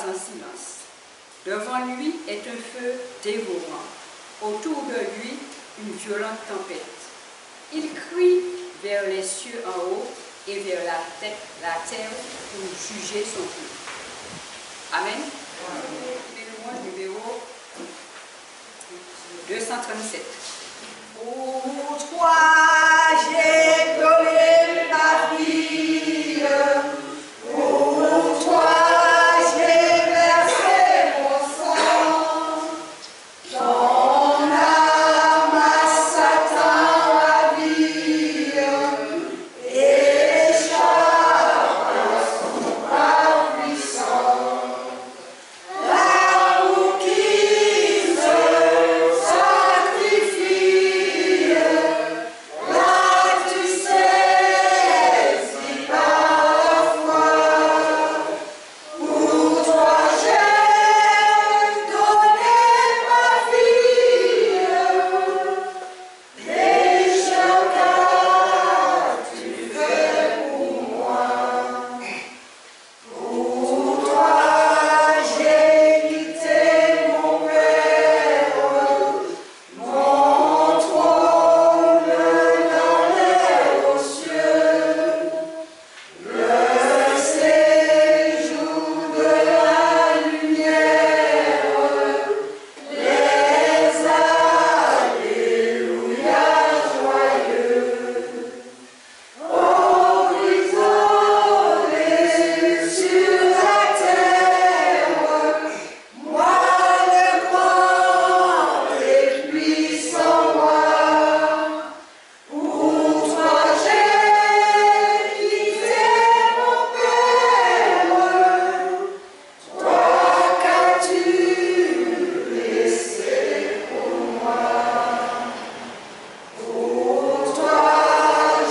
en silence. Devant lui est un feu dévorant. Autour de lui, une violente tempête. Il crie vers les cieux en haut et vers la terre pour juger son peuple. Amen. Numéro 237. Pour toi, j'ai donné ma vie. Pour toi, j'ai versé mon sang. Ton âme à Satan la vie. Et chaque son bras puissant. L'amour qui se sacrifie. Là tu sais si par la foi. Pour toi j'ai donné ma vie. Déjà qu'as-tu fait pour moi? Pour toi j'ai quitté mon Père, mon trône dans les hauts cieux, le séjour de la lumière, les alléluia joyeux, emprisonné sur la terre, moi le grand et puissant roi. Pour toi j'ai quitté mon Père, toi qu'as-tu laissé pour moi? Pour toi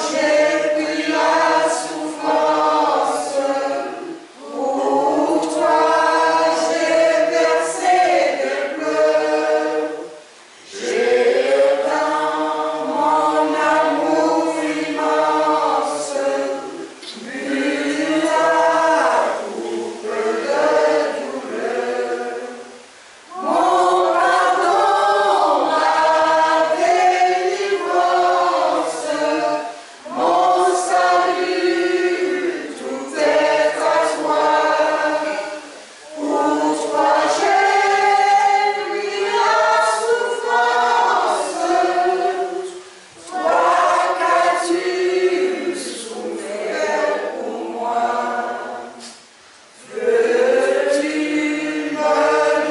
j'ai pris la souffrance, pour toi j'ai versé des pleurs. J'ai dans mon amour immense bu la coupe de douleur. Mon pardon, ma délivrance, mon salut, tout est à toi. Pour toi j'ai pris la souffrance, toi qu'as-tu souffert pour moi? Veux-tu me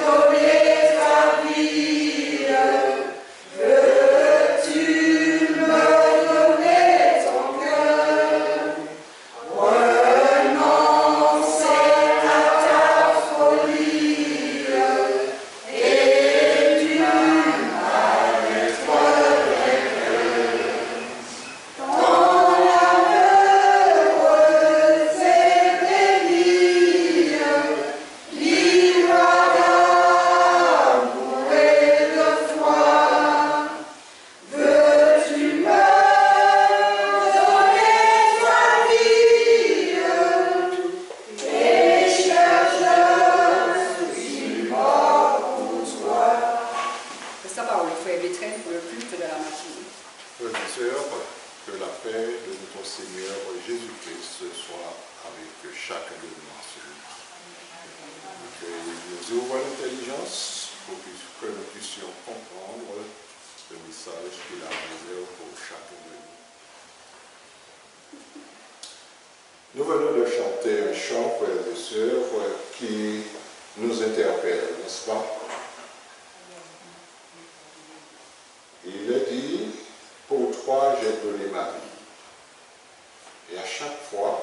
donner ta vie? Veux-tu me donner ton cœur? Renoncer à ta folie et du mal-être vainqueur. Ton âme heureuse et bénie, libre d'amour et de foi. Veux-tu me donner ta vie? Et cherche, je suis mort pour toi. C'est sa parole, frère Bétrel, pour le culte de la matinée. Frères et sœurs, que la paix de notre Seigneur Jésus-Christ soit avec chacun de nous en ce moment. Que nous ouvre l'intelligence pour que nous puissions comprendre le message qu'il a réservé pour chacun de nous. Nous venons de chanter un chant, frères et sœurs, qui nous interpelle, n'est-ce pas? Il est dit, pour toi j'ai donné ma vie. Et à chaque fois,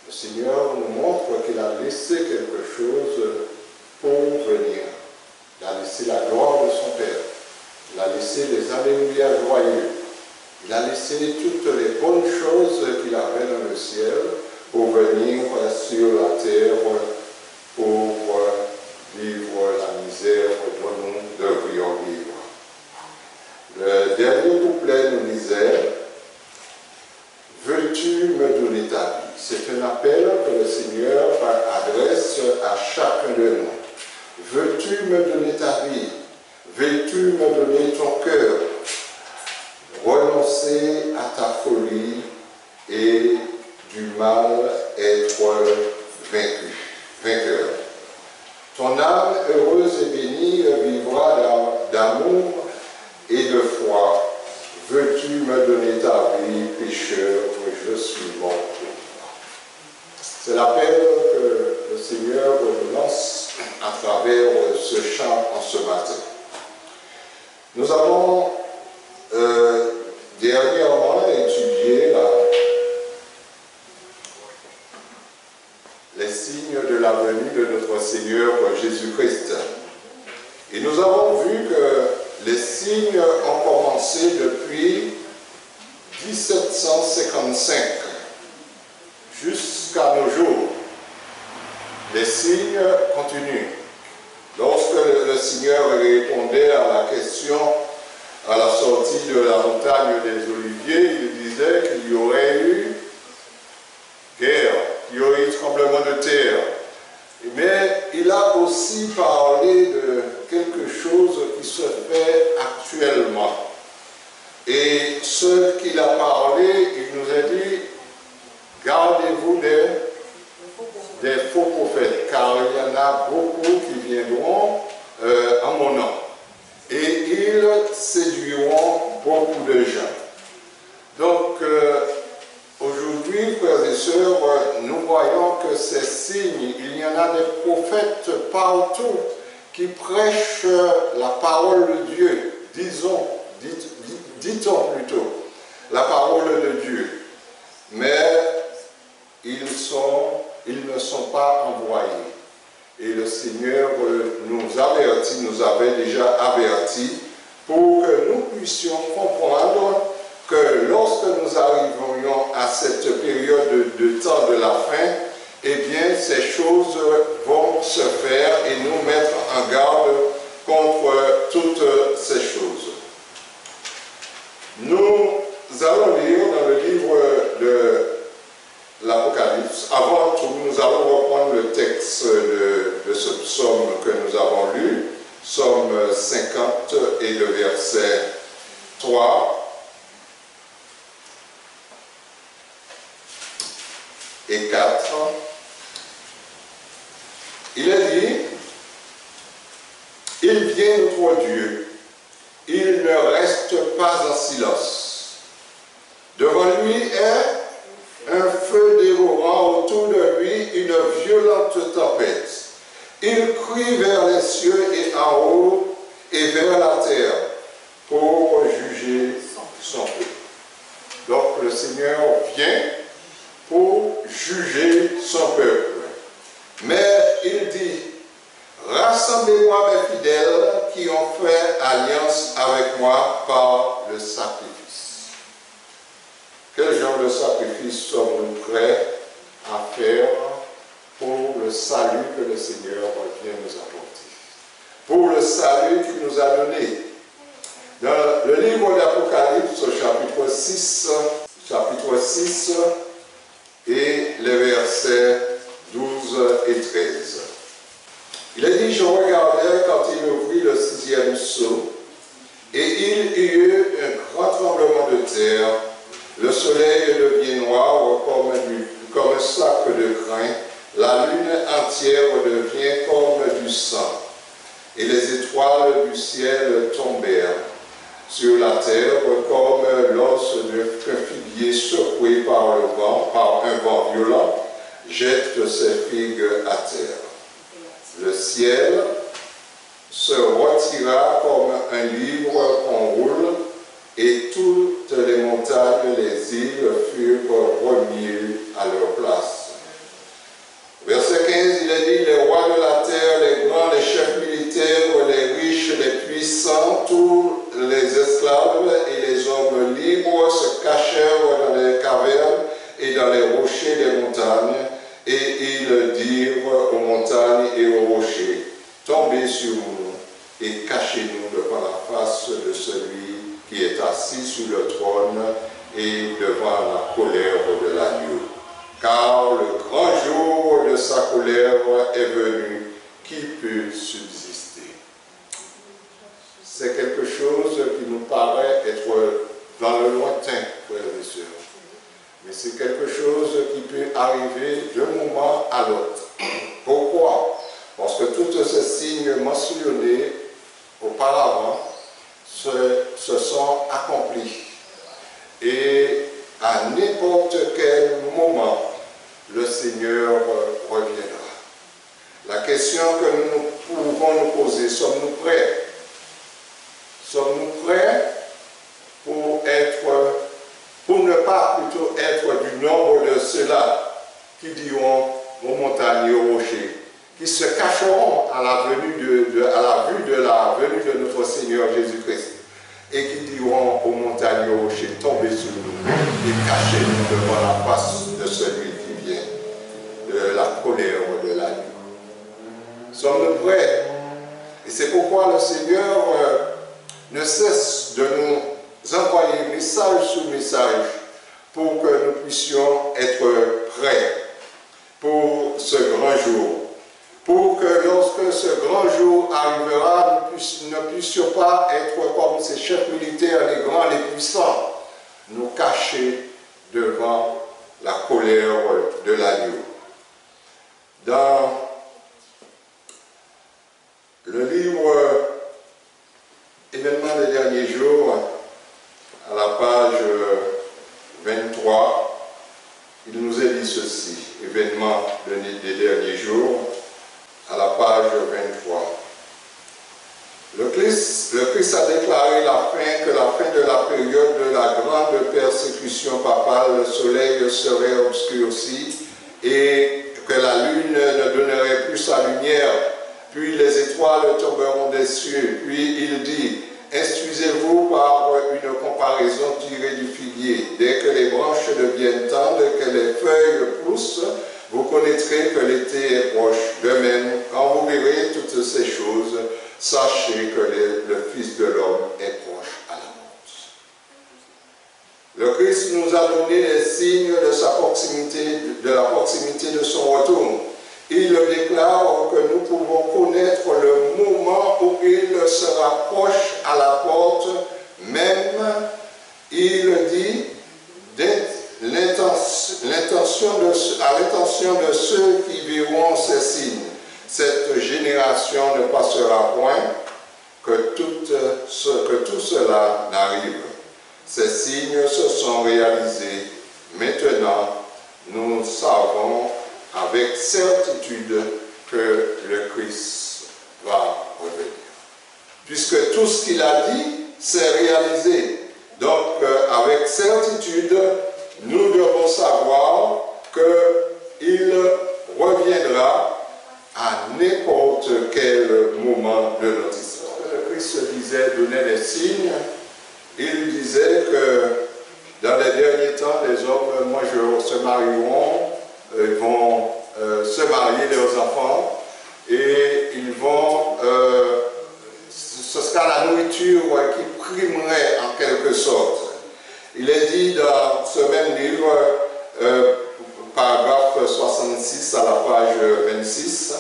le Seigneur nous montre qu'il a laissé quelque chose pour venir. Il a laissé la gloire de son Père. Il a laissé les alléluia joyeux. Il a laissé toutes les bonnes choses qu'il avait dans le ciel pour venir sur la terre, pour vivre la misère dont nous devrions vivre. Le dernier couplet nous disait « Veux-tu me donner ta vie ?» c'est un appel que le Seigneur adresse à chacun de nous. Veux-tu me donner ta vie? Veux-tu me donner ton cœur? Renoncer à ta folie et du mal être vainqueur. Ton âme heureuse et bénie vivra d'amour et de foi. Veux-tu me donner ta vie, pécheur, je suis mort pour toi. C'est l'appel que le Seigneur nous lance à travers ce chant en ce matin. Nous avons dernièrement étudié les signes de la venue de notre Seigneur Jésus-Christ. Et nous avons vu que les signes ont commencé depuis 1755 jusqu'à nos jours. Les signes continuent. Lorsque le Seigneur répondait à la question à la sortie de la montagne des Oliviers, il disait qu'il y aurait eu guerre, qu'il y aurait eu tremblement de terre. Mais il a aussi parlé de quelque chose qui se fait actuellement. Et ce qu'il a parlé, il nous a dit, gardez-vous des faux prophètes, car il y en a beaucoup qui viendront en mon nom. Et ils séduiront beaucoup de gens. Donc, aujourd'hui, frères et sœurs, nous voyons que ces signes, il y en a des prophètes partout qui prêchent la parole de Dieu. Ditons plutôt, la parole de Dieu. Mais ils ne sont pas envoyés. Et le Seigneur nous avertit, nous avait déjà avertis pour que nous puissions comprendre que lorsque nous arriverions à cette période de temps de la fin, eh bien, ces choses vont se faire et nous mettre en garde contre toutes ces choses. Nous allons lire dans le livre de l'Apocalypse. Avant tout, nous allons reprendre le texte de ce psaume que nous avons lu, psaume 50 et le verset 3 et 4. Il est dit, « Il vient notre Dieu, il ne reste pas en silence. Devant lui est un feu dévorant, autour de lui une violente tempête. Il crie vers les cieux et en haut et vers la terre pour juger son peuple. » Donc le Seigneur vient pour juger son peuple. Mais il dit, « Rassemblez-moi mes fidèles qui ont fait alliance avec moi par le sacrifice. » Quel genre de sacrifice sommes-nous prêts à faire pour le salut que le Seigneur vient nous apporter? Pour le salut qu'il nous a donné. Dans le livre d'Apocalypse, chapitre 6, et les versets 12 et 13. Il est dit, « Je regardais quand il ouvrit le 6e sceau, et il y eut un grand tremblement de terre. Le soleil devient noir comme un sac de crin, la lune entière devient comme du sang, et les étoiles du ciel tombèrent sur la terre comme l'os d'un figuier secoué par le vent, par un vent violent, jette ses figues à terre. Le ciel se retira comme un livre qu'on roule, et toutes les montagnes, les îles furent remises à leur place. » Verset 15, il est dit, « Les rois de la terre, les grands, les chefs militaires, les riches, les puissants, tous les esclaves et les hommes libres se cachèrent dans les cavernes et dans les rochers des montagnes, et ils dirent aux montagnes et aux rochers, tombez sur nous et cachez-nous devant la face de celui qui est assis sur le trône et devant la colère de l'agneau. » car le grand jour de sa colère est venu. Qui peut subsister? C'est quelque chose qui nous paraît être dans le lointain, frères et sœurs. Mais c'est quelque chose qui peut arriver d'un moment à l'autre. Pourquoi? Parce que tous ces signes mentionnés auparavant se sont accomplis. Et à n'importe quel moment, le Seigneur reviendra. La question que nous pouvons nous poser, sommes-nous prêts? Sommes-nous prêts pour ne pas plutôt être du nombre de ceux-là qui diront aux montagnes et aux rochers, qui se cacheront à la vue de la venue de notre Seigneur Jésus-Christ, et qui diront aux montagnes et aux rochers, tombez sur nous et cachez-nous devant la face de celui qui vient de la colère de la nuit. Sommes-nous prêts? Et c'est pourquoi le Seigneur ne cesse de nous envoyer message sur message pour que nous puissions être prêts pour ce grand jour. Pour que lorsque ce grand jour arrivera, nous ne puissions pas être comme ces chefs militaires, les grands, les puissants, nous cacher devant la colère de l'agneau. Dans le livre Événements des derniers jours, à la page 23, il nous est dit ceci, Événements des derniers jours, à la page 23. Le Christ a déclaré que la fin de la période de la grande persécution papale, le soleil serait obscurci et que la lune ne donnerait plus sa lumière, puis les étoiles tomberont des cieux. Puis il dit, instruisez-vous par une comparaison tirée du figuier. Dès que les branches deviennent tendres, que les feuilles poussent, vous connaîtrez que l'été est proche. De même, quand vous verrez toutes ces choses, sachez que le Fils de l'homme est proche à la porte. Le Christ nous a donné les signes de sa proximité, de la proximité de son retour. Il déclare que nous pouvons connaître le moment où il se rapproche à la porte, même, il dit, à l'intention de ceux qui verront ces signes. Cette génération ne passera point que tout cela n'arrive. Ces signes se sont réalisés. Maintenant, nous savons avec certitude que le Christ va revenir. Puisque tout ce qu'il a dit s'est réalisé. Donc, avec certitude, nous devons savoir qu'il reviendra à n'importe quel moment de notre histoire. Le Christ donnait des signes. Il disait que dans les derniers temps, les hommes se marieront, ils vont se marier leurs enfants et ils vont, ce sera la nourriture qui primerait en quelque sorte. Il est dit dans ce même livre, paragraphe 66 à la page 26,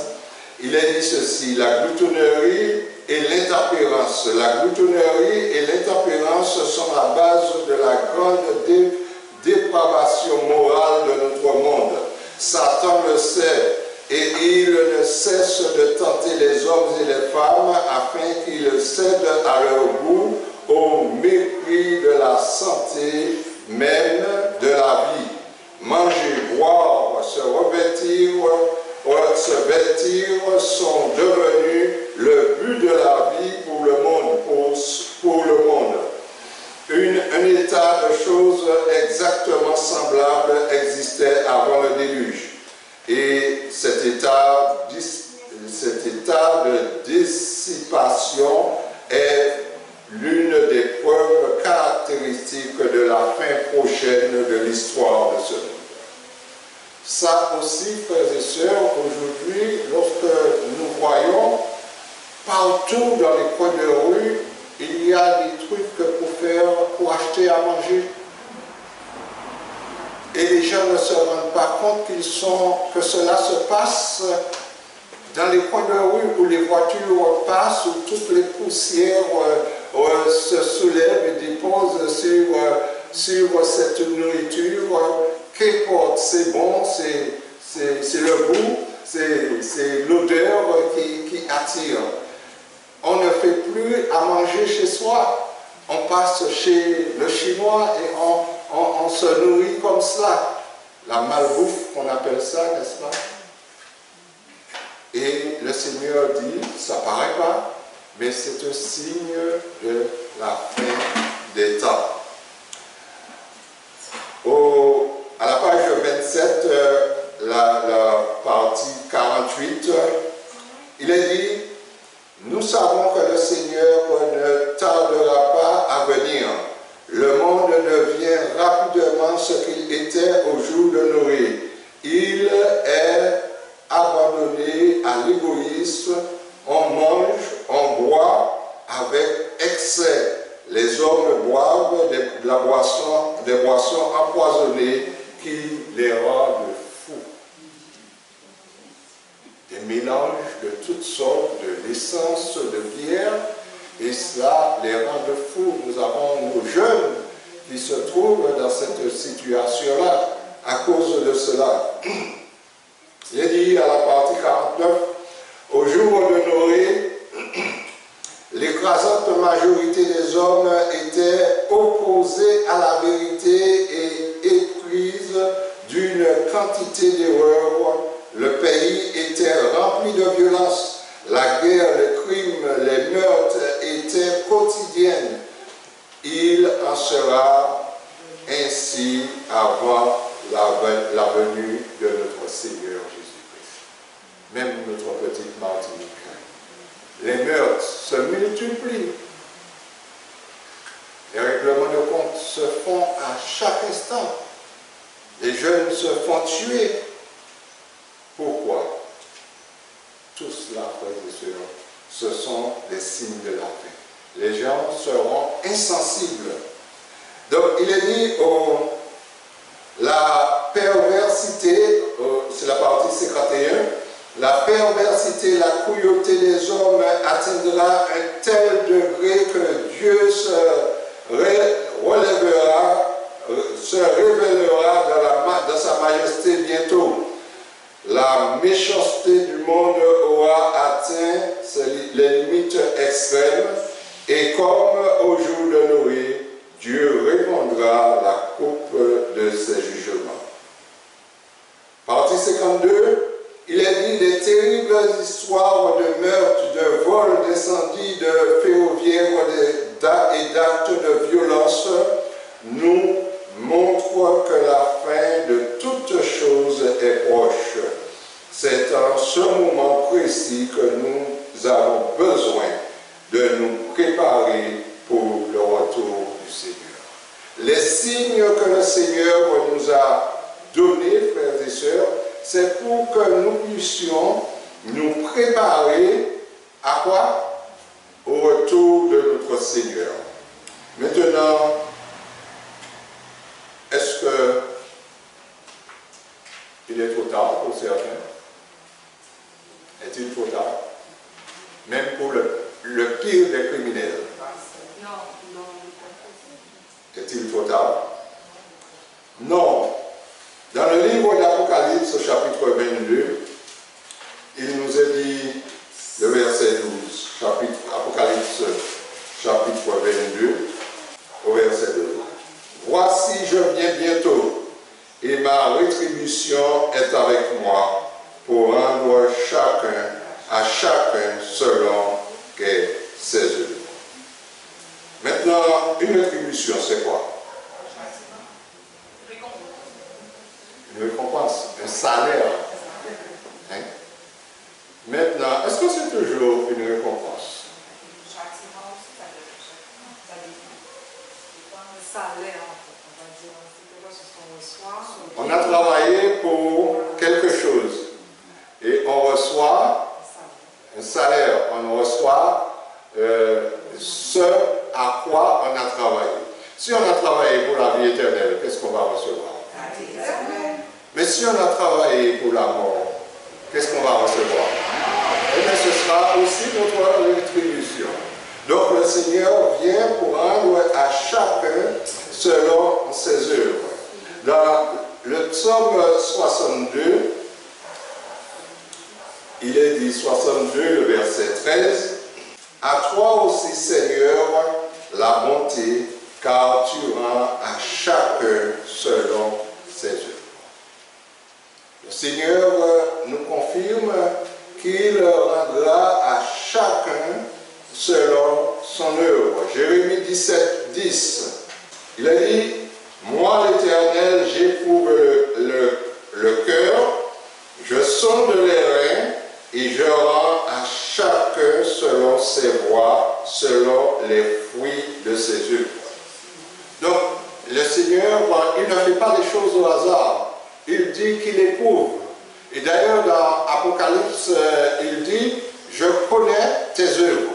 il est dit ceci, la gloutonnerie et l'intempérance. La gloutonnerie et l'intempérance sont la base de la grande dépravation morale de notre monde. Satan le sait et il ne cesse de tenter les hommes et les femmes afin qu'ils cèdent à leur goût au mépris de la santé même de la vie. Manger, boire, se vêtir sont devenus le but de la vie pour le monde, pour le monde. Un état de choses exactement semblable existait avant le déluge. Et cet état de dissipation est l'une des preuves caractéristiques de la fin prochaine de l'histoire de ce monde. Ça aussi, frères et sœurs, aujourd'hui, lorsque nous voyons partout dans les coins de rue, il y a des trucs pour acheter à manger. et les gens ne se rendent pas compte que cela se passe dans les coins de rue où les voitures passent, où toutes les poussières se soulèvent et déposent sur cette nourriture. Qu'importe, c'est bon, c'est le goût, c'est l'odeur qui attire. On ne fait plus à manger chez soi. On passe chez le Chinois et on se nourrit comme cela. La malbouffe, qu'on appelle ça, n'est-ce pas? Et le Seigneur dit, ça ne paraît pas, mais c'est un signe de la fin des temps. À la page 27, la partie 48, il est dit, nous savons que le Seigneur ne tardera pas à venir. Le monde devient rapidement ce qu'il était au jour de Noé. Il est abandonné à l'égoïsme. On mange, on boit avec excès. Les hommes boivent des boissons empoisonnées qui les rendent fous. Des mélanges de toutes sortes d'essences de bière, et cela les rend fous. Nous avons nos jeunes qui se trouvent dans cette situation-là à cause de cela. Il est dit à la partie 49, au jour de Noé, l'écrasante majorité des hommes étaient opposés à la vérité et éprise d'une quantité d'erreurs. Le pays était rempli de violence. La guerre, le crime, les meurtres étaient quotidiennes. Il en sera ainsi avant la venue de notre Seigneur Jésus-Christ. Même notre petite Martinique. Les meurtres se multiplient. Les règlements de compte se font à chaque instant. Les jeunes se font tuer. Pourquoi? Tout cela, frères et sœurs, ce sont des signes de la fin. Les gens seront insensibles. Donc, il est dit, la perversité, c'est la partie 51, la perversité, la cruauté des hommes atteindra un tel degré que Dieu se révélera dans sa majesté bientôt. La méchanceté du monde aura atteint les limites extrêmes, et comme au jour de Noé, Dieu répandra la coupe de ses jugements. Partie 52. Il est dit des terribles histoires de meurtres, de vols, d'incendies, de ferroviaires et d'actes de violence nous montrent que la fin de toutes choses est proche. C'est en ce moment précis que nous avons besoin de nous préparer pour le retour du Seigneur. Les signes que le Seigneur nous a donnés, frères et sœurs, c'est pour que nous puissions nous préparer à quoi? Au retour de notre Seigneur. Maintenant, est-ce qu'il est trop tard pour certains? Est-il trop tard? Même pour le pire des criminels. Non. Est-il trop tard? Non. Dans le livre d'Apocalypse, chapitre 22, il nous est dit, le verset 12, Apocalypse, chapitre 22, au verset 12. Voici, je viens bientôt, et ma rétribution est avec moi, pour rendre à chacun selon ses œuvres. Maintenant, une rétribution, c'est quoi? Une récompense, un salaire. Hein? Maintenant, est-ce que c'est toujours une récompense? On a travaillé pour quelque chose et on reçoit un salaire, on reçoit ce à quoi on a travaillé. Si on a travaillé pour la vie éternelle, qu'est-ce qu'on va recevoir? Mais si on a travaillé pour la mort, qu'est-ce qu'on va recevoir? Eh bien, ce sera aussi notre rétribution. Donc le Seigneur vient pour rendre à chacun selon ses œuvres. Dans le psaume 62, il est dit 62, le verset 13, « À toi aussi, Seigneur, la bonté, car tu rends à chacun selon ses œuvres. » Le Seigneur nous confirme qu'il rendra à chacun selon son œuvre. Jérémie 17, 10. Il a dit, « Moi l'Éternel, j'éprouve le cœur, je sonde les reins, et je rends à chacun selon ses voies, selon les fruits de ses œuvres. » Donc, le Seigneur, il ne fait pas des choses au hasard. Il dit qu'il éprouve. Et d'ailleurs, dans Apocalypse, il dit, je connais tes œuvres.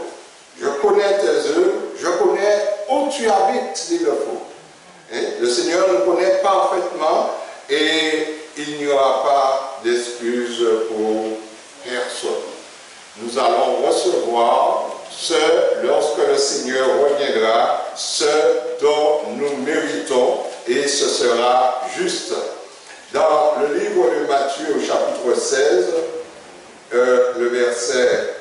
Je connais tes œuvres. Je connais où tu habites, dit le faux. Le Seigneur nous connaît parfaitement et il n'y aura pas d'excuses pour personne. Nous allons recevoir lorsque le Seigneur reviendra, ce dont nous méritons et ce sera juste. Dans le livre de Matthieu au chapitre 16, le verset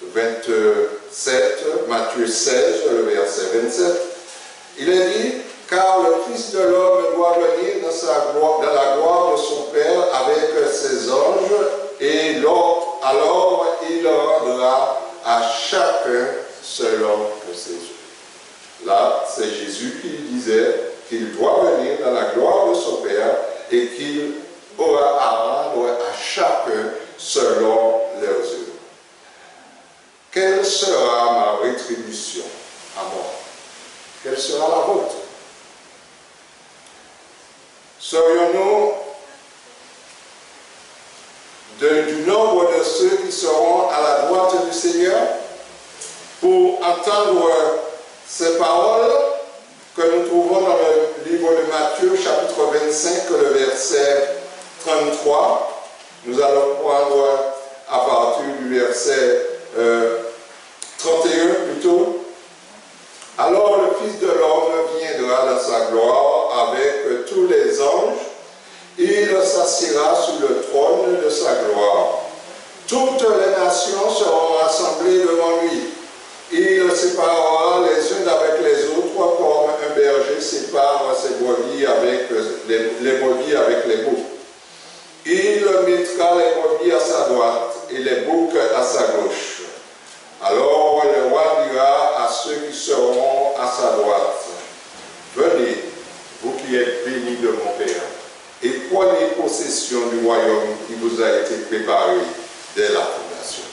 27, Matthieu 16, le verset 27, il est dit, « Car le Fils de l'homme doit venir dans la gloire de son Père avec ses anges, et alors il rendra à chacun selon ses œuvres. » Là, c'est Jésus qui disait qu'il doit venir dans la gloire de son Père et qu'il aura à rendre à chacun selon leurs œuvres. Quelle sera ma rétribution à moi? Quelle sera la vôtre? Serions-nous du nombre de ceux qui seront à la droite du Seigneur pour entendre ces paroles que nous trouvons dans le livre de Matthieu, chapitre 25, le verset 33. Nous allons prendre à partir du verset 31 plutôt. « Alors le Fils de l'homme viendra dans sa gloire avec tous les anges. Il s'assiera sur le trône de sa gloire. Toutes les nations seront rassemblées devant lui. Il séparera les unes avec les autres comme un berger sépare ses brebis avec les brebis avec les boucs. Il mettra les brebis à sa droite et les boucs à sa gauche. Alors le roi dira à ceux qui seront à sa droite, « Venez, vous qui êtes bénis de mon Père, et prenez possession du royaume qui vous a été préparé dès la fondation. »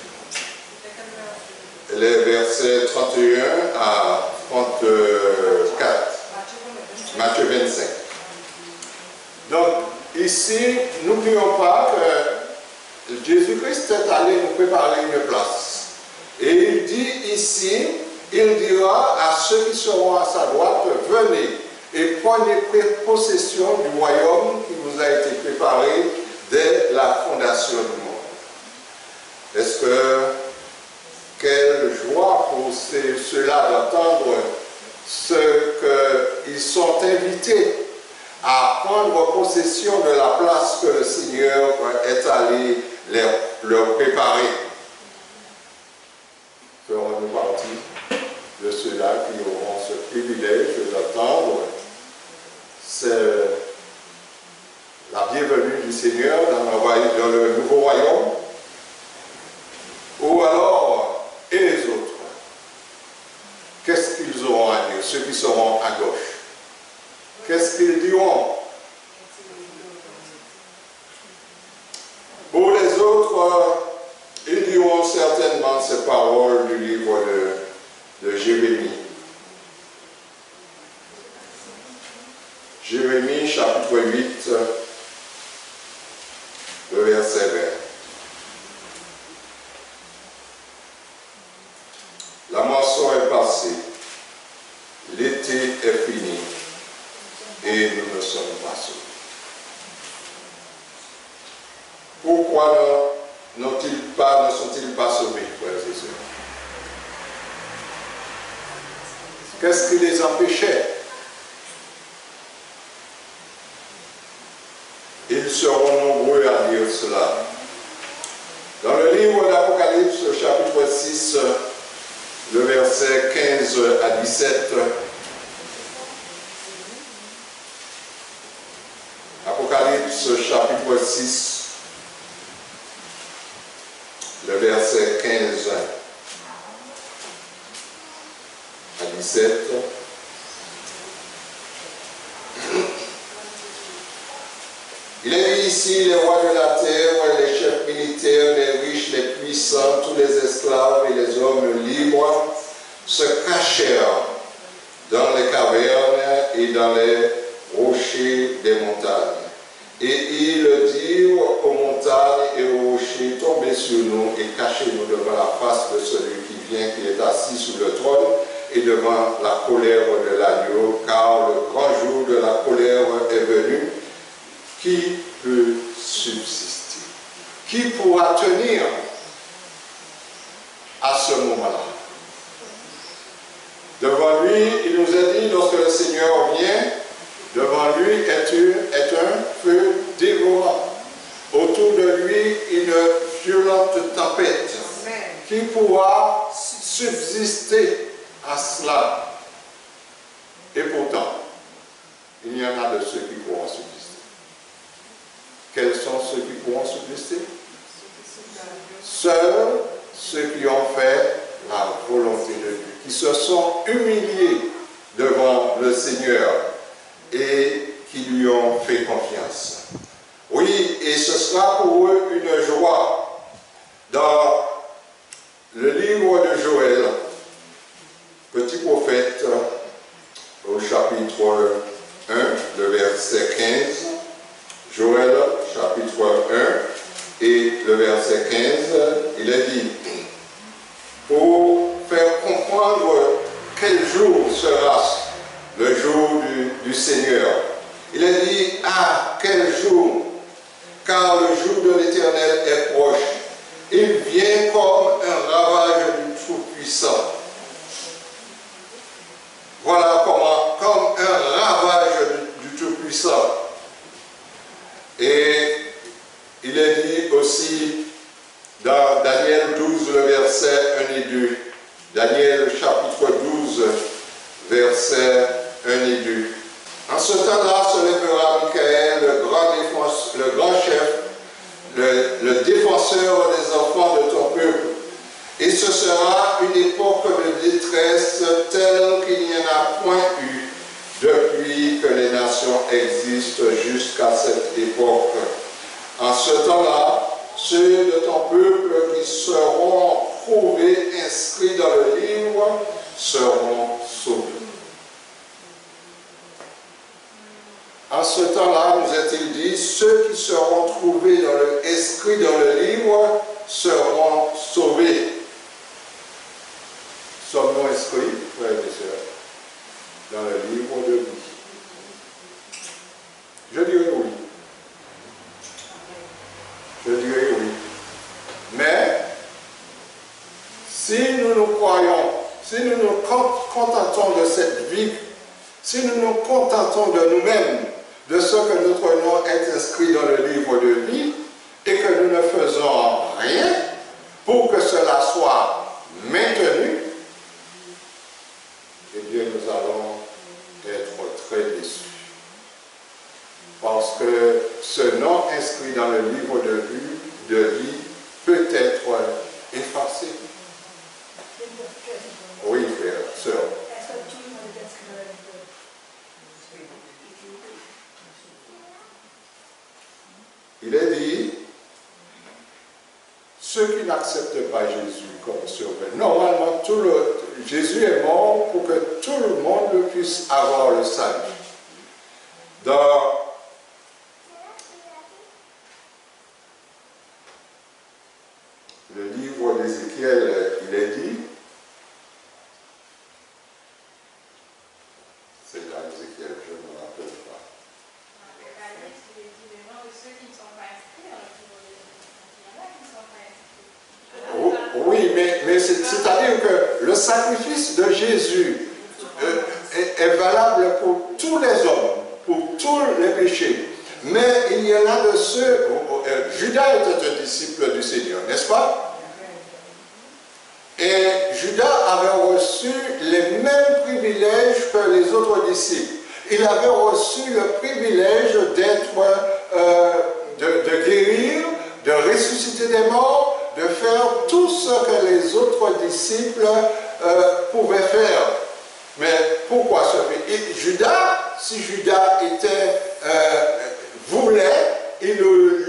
Les versets 31 à 34, Matthieu 25. Donc, ici, n'oublions pas que Jésus-Christ est allé nous préparer une place. Et il dit ici, il dira à ceux qui seront à sa droite, venez et prenez possession du royaume qui vous a été préparé dès la fondation du monde. Est-ce que, quelle joie pour ceux-là d'entendre ce qu'ils sont invités à prendre possession de la place que le Seigneur est allé leur préparer. Ferons-nous partie de ceux-là qui auront ce privilège d'attendre la bienvenue du Seigneur dans le nouveau royaume? Ou alors, et les autres, qu'est-ce qu'ils auront à dire, ceux qui seront à gauche? Qu'est-ce qu'ils diront? Pour les autres, ils diront certainement ces paroles du livre de Jérémie. Jérémie, chapitre 8, le verset 20. La moisson est passée, l'été est fini, et nous ne sommes pas sauvés. pourquoi ne sont-ils pas sauvés, frères et sœurs? Qu'est-ce qui les empêchait? Ils seront nombreux à dire cela. Dans le livre d'Apocalypse, chapitre 6, le verset 15 à 17, Apocalypse, chapitre 6, le verset 15 à 17, il est dit ici, les rois de la terre, les chefs militaires, les riches, les puissants, tous les esclaves et les hommes libres se cachèrent dans les cavernes et dans les rochers des montagnes. Et ils dirent aux montagnes et aux rochers, tombez sur nous et cachez-nous devant la face de celui qui vient, qui est assis sur le trône, et devant la colère de l'agneau, car le grand jour de la colère est venu. Qui peut subsister? Qui pourra tenir à ce moment-là? Devant lui, il nous a dit, lorsque le Seigneur vient, devant lui est un feu dévorant. Autour de lui, une violente tempête. Amen. Qui pourra subsister à cela? Et pourtant, il y en a de ceux qui pourront subsister. Quels sont ceux qui pourront subsister? Seuls ceux qui ont fait la volonté de Dieu, qui se sont humiliés devant le Seigneur et qui lui ont fait confiance. Oui, et ce sera pour eux une joie. Dans le livre de Joël, petit prophète, au chapitre 1, le verset 15, Joël, chapitre 1, et le verset 15, il est dit, pour faire comprendre quel jour sera le jour du Seigneur. Il est dit, ah, quel jour, car le jour de l'Éternel est proche. Il vient comme un ravage du Tout-Puissant. Voilà comment, comme un ravage du Tout-Puissant. Et il est dit aussi dans Daniel 12, le verset 1 et 2. Daniel chapitre 12, verset 1 et 2. En ce temps-là se lèvera Michael, le grand chef, le défenseur des enfants de ton peuple. Et ce sera une époque de détresse telle qu'il n'y en a point eu depuis que les nations existent jusqu'à cette époque. En ce temps-là, ceux de ton peuple qui seront trouvés inscrits dans le livre seront sauvés. En ce temps-là, nous est-il dit, ceux qui seront trouvés inscrits dans le livre seront sauvés. Sommes-nous inscrits, frères et sœurs, dans le livre de vie? Je dirais oui. Je dirais oui. Mais, si nous nous croyons, si nous nous contentons de cette vie, si nous nous contentons de nous-mêmes, de ce que notre nom est inscrit dans le livre de vie, et que nous ne faisons rien pour que cela soit maintenu, eh bien nous allons être très déçus. Parce que ce nom inscrit dans le livre de vie peut être effacé. Oui, frère, sœur. Il est dit, ceux qui n'acceptent pas Jésus comme sauveur, normalement, Jésus est mort pour que tout le monde puisse avoir le salut. Dans le livre d'Ézéchiel, il est dit, c'est dans Ézéchiel, je ne me rappelle pas. Oui, mais c'est-à-dire que le sacrifice de Jésus est valable pour tous les hommes, pour tous les péchés. Mais il y en a de ceux... Judas était un disciple du Seigneur, n'est-ce pas? Et Judas avait reçu les mêmes privilèges que les autres disciples. Il avait reçu le privilège de guérir, de ressusciter des morts, de faire tout ce que les autres disciples pouvaient faire. Mais pourquoi ce fait? Si Judas voulait, il y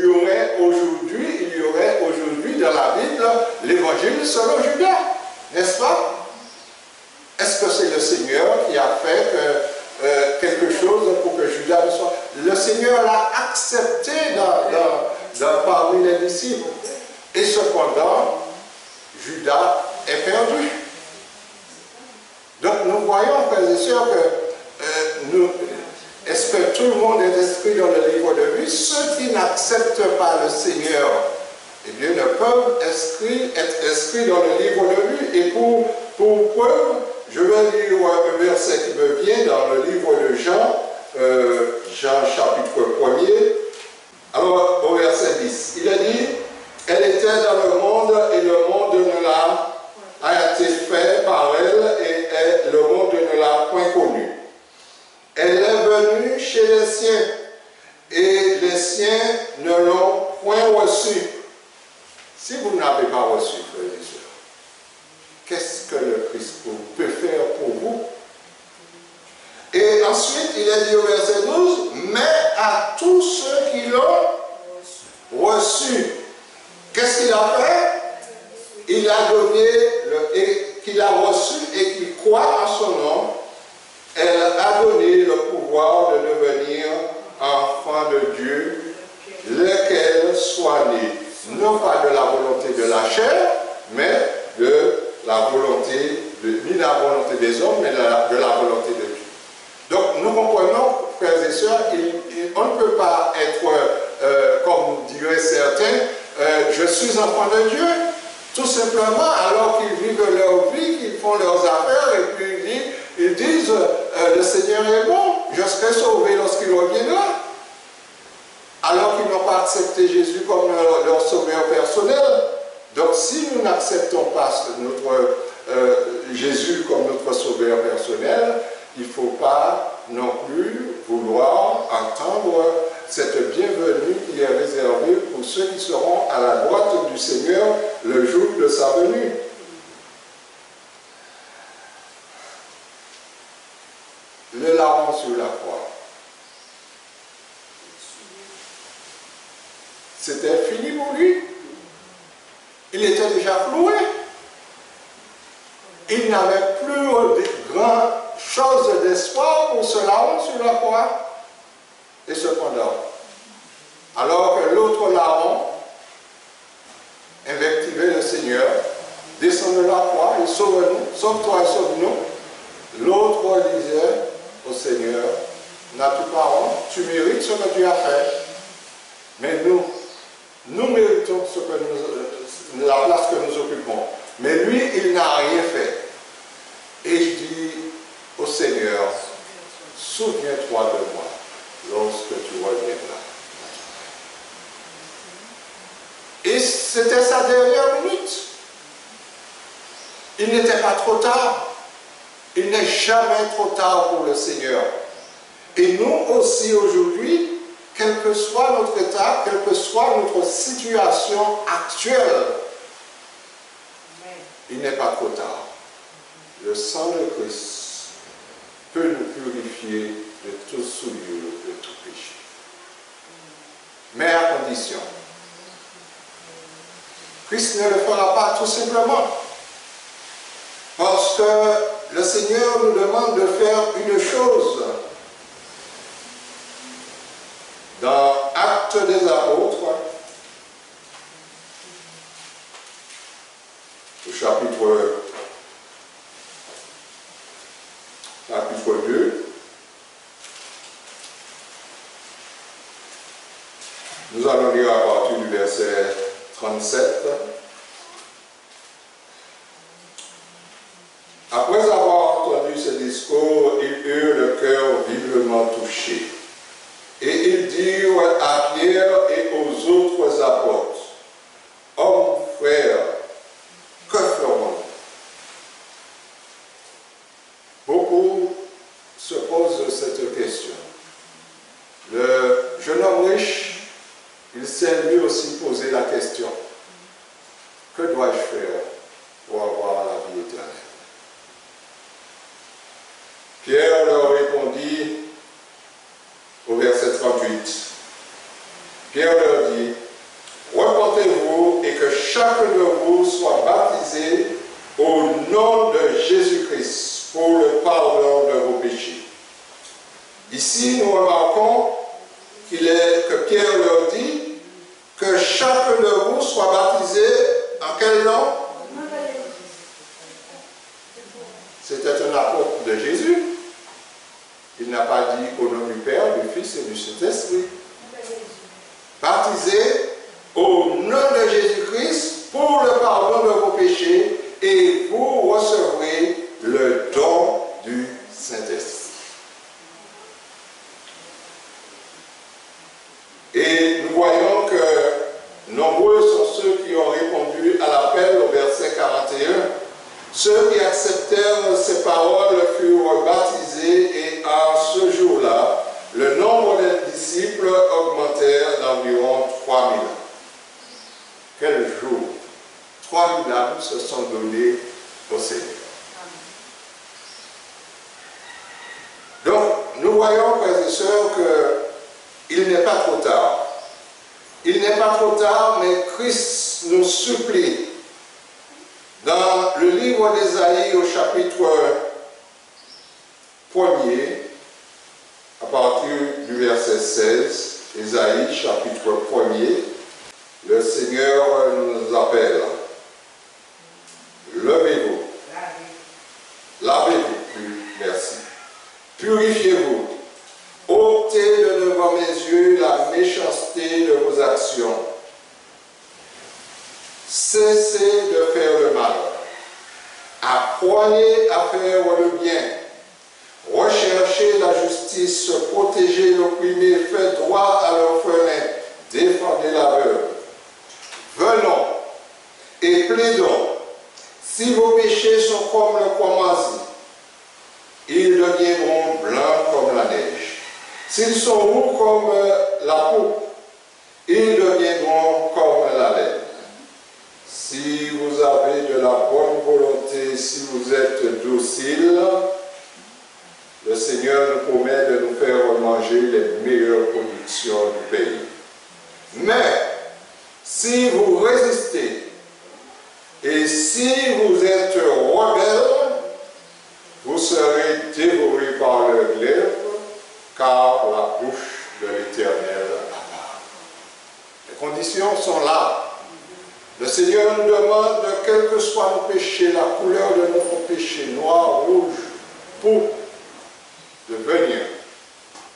aurait aujourd'hui dans la Bible l'évangile selon Judas, n'est-ce pas? Est-ce que c'est le Seigneur qui a fait quelque chose pour que Judas le soit? Le Seigneur l'a accepté parmi les disciples. Et cependant, Judas est perdu. Donc nous voyons, frères et sœurs, que est-ce que tout le monde est inscrit dans le livre de vie? Ceux qui n'acceptent pas le Seigneur, eh bien, ne peuvent être inscrits dans le livre de vie. Et pour preuve, je vais lire un verset qui me vient dans le livre de Jean, Jean chapitre 1er. Alors, au verset 10, il a dit, « Elle était dans le monde et le monde a été fait par elle et le monde ne l'a point connue. Elle est venue chez les siens et les siens ne l'ont point reçue. » Si vous n'avez pas reçu, frères et sœurs, qu'est-ce que le Christ peut faire pour vous? Et ensuite, il a dit au verset 12, « Mais à tous ceux qui l'ont reçu, qu'est-ce qu'il a fait? Il a donné, qu'il a reçu et qu'il croit en son nom, elle a donné le pouvoir de devenir enfant de Dieu, lequel soit né, non pas de la volonté de la chair, mais de la volonté, ni la volonté des hommes, mais de la volonté de Dieu. Donc nous comprenons, frères et sœurs, on ne peut pas être, comme diraient certains, je suis enfant de Dieu, tout simplement alors qu'ils vivent leur vie, qu'ils font leurs affaires, et puis ils disent, le Seigneur est bon, je serai sauvé lorsqu'il reviendra. Alors qu'ils n'ont pas accepté Jésus comme leur sauveur personnel. Donc si nous n'acceptons pas Jésus comme notre sauveur personnel, il ne faut pas non plus vouloir entendre cette bienvenue qui est réservée pour ceux qui seront à la droite du Seigneur le jour de sa venue. Le larron sur la croix. C'était fini pour lui. Il était déjà cloué. Il n'avait plus de grandes choses d'espoir pour ce larron sur la croix. Et cependant, alors que l'autre larron invectivait le Seigneur, descend de la croix et sauve-nous, sauve-toi et sauve-nous, l'autre disait au Seigneur, n'as-tu pas honte? Tu mérites ce que tu as fait. Mais nous méritons la place que nous occupons. Mais lui, il n'a rien fait. Et il dit au Seigneur, souviens-toi de moi lorsque tu reviendras. Et c'était sa dernière minute. Il n'était pas trop tard. Il n'est jamais trop tard pour le Seigneur. Et nous aussi aujourd'hui, quel que soit notre état, quelle que soit notre situation actuelle, il n'est pas trop tard. Le sang de Christ peut nous purifier de tout souillure, de tout péché. Mais à condition. Christ ne le fera pas tout simplement. Parce que le Seigneur nous demande de faire une chose. Dans Actes des Apôtres, au chapitre 2, nous allons lire à partir du verset 37. Après avoir entendu ce discours, ils eurent le cœur vivement touché. Et ils dirent à Pierre et aux autres apôtres, « Hommes, frères, que ferons-nous » Beaucoup se posent cette question. Le jeune homme riche, il s'est lui aussi posé la question, « Que dois-je faire pour avoir la vie éternelle » Pierre leur répondit au verset 38. Pierre leur dit, « Repentez-vous et que chacun de vous soit baptisé au nom de Jésus-Christ pour le pardon de vos péchés. » Ici, nous remarquons que Pierre leur dit que chacun de vous soit baptisé en quel nom? C'était un apôtre de Jésus. Il n'a pas dit au nom du Père, du Fils et du Saint-Esprit. Baptisé au nom de Jésus-Christ pour le pardon de vos péchés et vous recevrez le don du Saint-Esprit. Et nous voyons que nombreux sont ceux qui ont répondu à l'appel au verset 41. Ceux qui acceptèrent ces paroles furent baptisés et à ce jour-là, le nombre des disciples augmentèrent d'environ 3000. Quel jour! 3000 âmes se sont données au Seigneur. Donc, nous voyons, frères et sœurs, qu'il n'est pas trop tard. Il n'est pas trop tard, mais Christ nous supplie. Dans le livre d'Ésaïe au chapitre 1er, à partir du verset 16, Ésaïe chapitre 1er, le Seigneur nous appelle. Levez-vous. Lavez-vous. Merci. Purifiez-vous. ôtez de devant mes yeux la méchanceté de vos actions. Cessez de faire le mal. Apprenez à faire le bien. Recherchez la justice, protégez l'opprimé, faites droit à l'orphelin, défendez la veuve. Venons et plaidons. Si vos péchés sont comme le pois ils deviendront blancs comme la neige. S'ils sont roux comme la peau, ils deviendront comme la laine. Si vous avez de la bonne volonté, si vous êtes docile, le Seigneur nous promet de nous faire manger les meilleures productions du pays. Mais, si vous résistez, et si vous êtes rebelle, vous serez dévorés par le glaive, car la bouche de l'Éternel apparaît. Les conditions sont là. Le Seigneur nous demande, quels que soient nos péchés, la couleur de notre péché, noir, rouge, pourpre, de venir,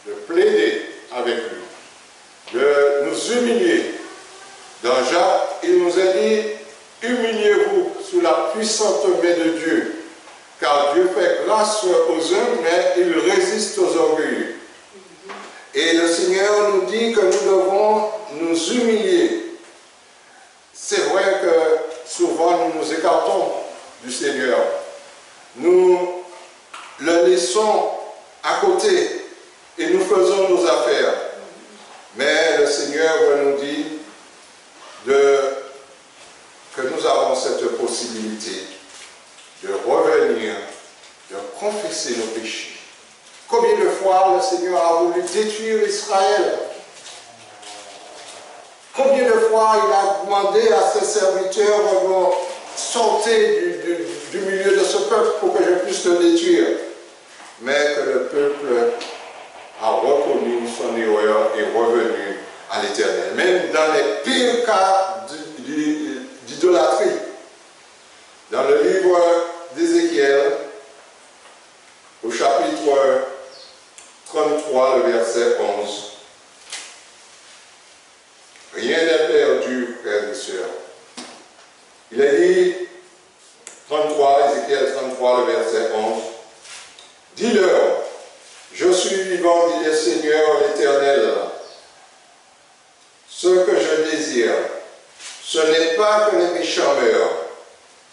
de plaider avec lui, de nous humilier. Dans Jacques, il nous a dit, humiliez-vous sous la puissante main de Dieu, car Dieu fait grâce aux humbles, mais il résiste aux orgueilleux. Et le Seigneur nous dit que nous devons nous humilier. C'est vrai que souvent nous nous écartons du Seigneur. Nous le laissons à côté et nous faisons nos affaires. Mais le Seigneur nous dit que nous avons cette possibilité de revenir, de confesser nos péchés. Combien de fois le Seigneur a voulu détruire Israël? Combien de fois il a demandé à ses serviteurs de sortir du milieu de ce peuple pour que je puisse le détruire? Mais que le peuple a reconnu son erreur et revenu à l'Éternel. Même dans les pires cas d'idolâtrie. Dans le livre d'Ézéchiel, au chapitre 33, le verset 11, rien n'est perdu, frères et sœurs. Il est dit, 33, Ézéchiel 33, le verset 11. Dis-leur, je suis vivant, dit le Seigneur l'Éternel. Ce que je désire, ce n'est pas que les méchants meurent,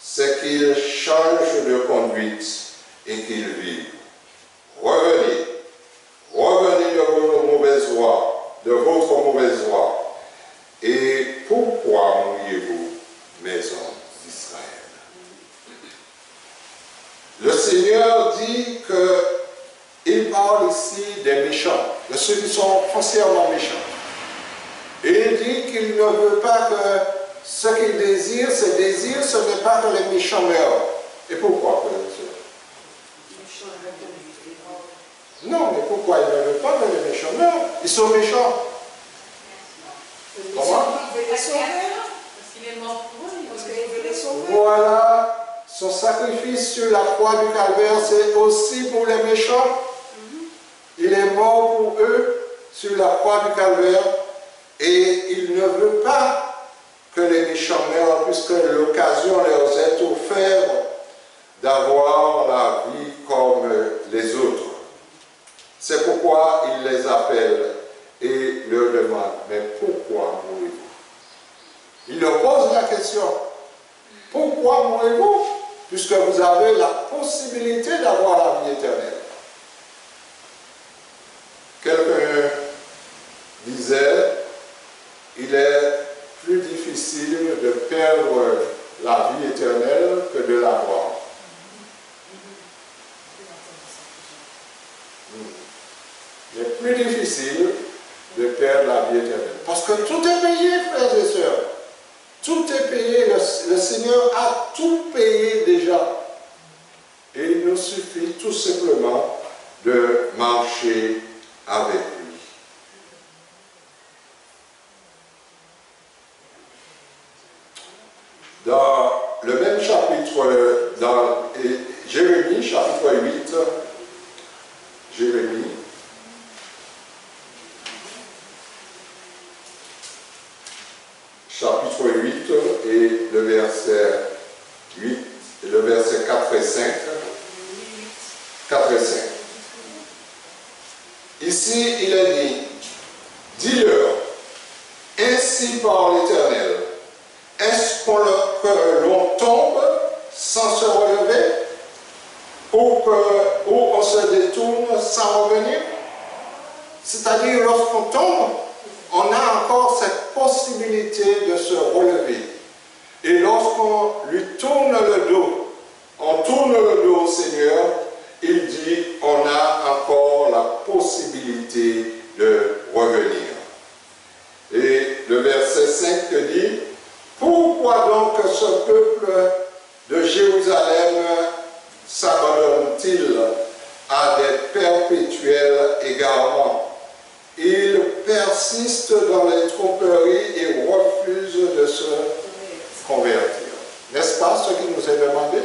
c'est qu'ils changent de conduite et qu'ils vivent. Revenez, revenez de votre mauvaise voie. Et pourquoi mourriez-vous, maison d'Israël? Le Seigneur dit qu'il parle ici des méchants, de ceux qui sont foncièrement méchants. Et il dit qu'il ne veut pas que ce qu'il désire, ce n'est pas que les méchants meurent. Et pourquoi, frères et sœurs? Non, mais pourquoi il ne veut pas que les méchants meurent? Ils sont méchants. Comment? Parce qu'il est mort pour eux, parce qu'il veut les sauver. Voilà, son sacrifice sur la croix du calvaire, c'est aussi pour les méchants. Il est mort pour eux sur la croix du calvaire et il ne veut pas que les méchants meurent puisque l'occasion leur est offerte d'avoir la vie comme les autres. C'est pourquoi il les appelle et leur demande, mais pourquoi mourrez-vous? Il leur pose la question, pourquoi mourrez-vous? Puisque vous avez la possibilité d'avoir la vie éternelle. Quelqu'un disait, il est plus difficile de perdre la vie éternelle que de l'avoir. Il est plus difficile de perdre la vie éternelle. Parce que tout est payé, frères et sœurs. Tout est payé. Le Seigneur a tout payé déjà. Et il nous suffit tout simplement de marcher avec lui. Dans le même chapitre, dans Jérémie, chapitre 8, Jérémie, chapitre 8 et le verset 8, et le verset 4 et 5. 4 et 5. Ici, il est dit, dis-leur, ainsi par l'Éternel, est-ce que l'on tombe sans se relever, ou on se détourne sans revenir? C'est-à-dire, lorsqu'on tombe, on a encore cette possibilité de se relever. Et lorsqu'on lui tourne le dos, on tourne le dos au Seigneur, il dit, on a encore la possibilité de revenir. Et le verset 5 dit, pourquoi donc ce peuple de Jérusalem s'abandonne-t-il à des perpétuels égarements? Il persiste dans les tromperies et refuse de se convertir. N'est-ce pas ce qui nous est demandé?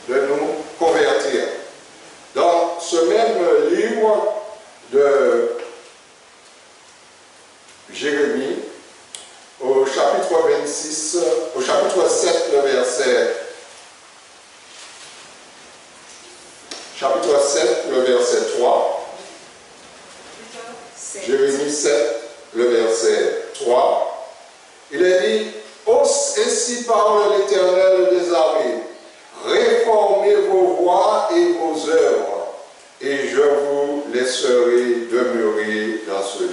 De nous convertir. Dans ce même livre de Jérémie, au chapitre 26, au chapitre 7, le verset, chapitre 7, le verset 3, Jérémie 7, le verset 3, il est dit, ainsi parle l'Éternel des armées, réformez vos voies et vos œuvres, et je vous laisserai demeurer dans ce lieu.